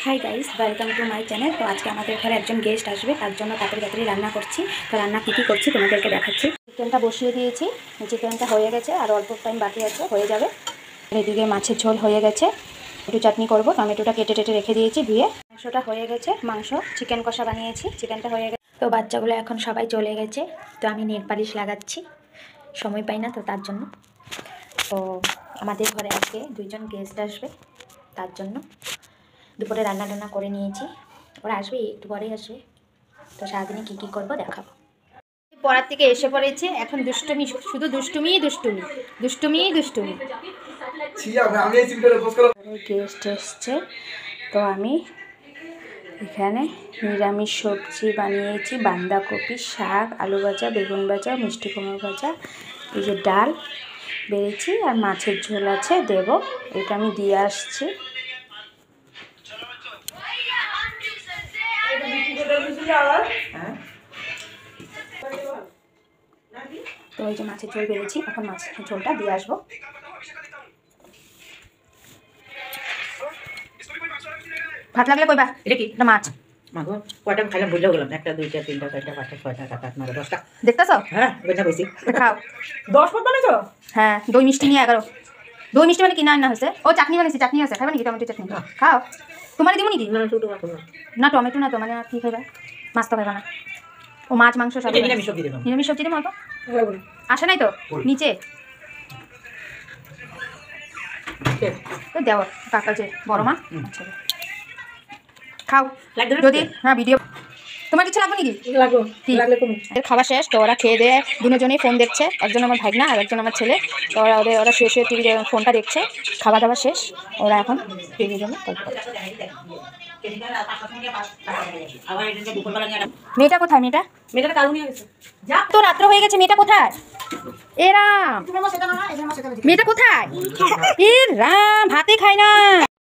High guys welcome to my channel. तो आज के हमारे घर एक गेस्ट आसबे तार जोन्नो ताड़ाताड़ी रान्ना करछि। तो रान्ना की करछि तोमादेरके देखाच्छि। चिकेनटा बसिए दिएछि, चिकेनटा हये गेछे और अल्प टाइम बाकी आछे, हये जाबे। एदिके माछेर झोल हये गेछे, एकटु चाटनी करब। टमेटोटा केटे टेटे रेखे दिएछि धुए। मांसटा हये गेछे, मांस चिकेन कषा बानिয়েছি, चिकेनटा हये गेछे। तो बाच्चागुलो এখন সবাই চলে গেছে। তো আমি নেল পালিশ লাগাচ্ছি, সময় পাই না তো তার জন্য। তো আমাদের ঘরে আজকে দুইজন গেস্ট আসবে, তার জন্য দুপুরে রান্না টান্না করে নিয়েছি। ওরা আসবে একটু পরেই আসবে। তো সারাদিনে কী কী করবো দেখাবো। পড়ার থেকে এসে পড়েছে, এখন দুষ্টুমি, শুধু দুষ্টুমি দুষ্টুমি দুষ্টুমি দুষ্টুমি। গেস্ট এসছে, তো আমি এখানে নিরামিষ সবজি বানিয়েছি, বাঁধাকপি, শাক, আলু ভাজা, বেগুন ভাজা, মিষ্টি কুমড়ো ভাজা, এই যে ডাল বেড়েছি আর মাছের ঝোল আছে দেব। এটা আমি দিয়ে আসছি। তো এই যে মাছের ঝোল বেড়েছি, এখন মাছের ঝোলটা দিয়ে আসবো। ভাত লাগলে কইবা। এটা কি? এটা মাছ। মাগো কয়টা খাইলাম বুঝলেও গেলাম, 1টা 2টা 3টা 4টা 5টা 6টা 7টা 8 9 10টা দেখতেছো? হ্যাঁ ওইটা কইছি খাও। 10 পদ বানাইছো? হ্যাঁ, দই মিষ্টি নিয়ে 11। দই মিষ্টি মানে কিনা আনা হয়েছে। ও চাটনি বানিয়েছি, চাটনি আছে, খাবে নাকি টমেটো চাটনি? খাও। তোমার দিব নাকি? না টমেটো না তো, মানে কি খাইবা? মাছ তো খাইবা না। ও মাছ মাংস সব নিরামিষ সবজি দেব। নিরামিষ সবজি দেবো অল্প। আসে নাই তো নিচে তো দেওয়া কাকা যে বড় মা। আচ্ছা খাও যদি। হ্যাঁ ভিডিও তোমার কিছু লাগবে নাকি? খাওয়া শেষ, তো ওরা খেয়ে দিয়ে দুজনেই ফোন দেখছে। একজন আমার ভাগনা আর একজন আমার ছেলে। তো ওরা শুয়ে শুয়ে টিভি ফোনটা দেখছে। খাওয়া দাওয়া শেষ, ওরা এখন টিভির জন্য গল্প করছে। মেয়েটা কোথায়? মেয়েটা কালু নিয়ে গেছে। তো রাত্র হয়ে গেছে, মেয়েটা কোথায়? এরা মেয়েটা কোথায়? এ রাম, ভাতে খায় না।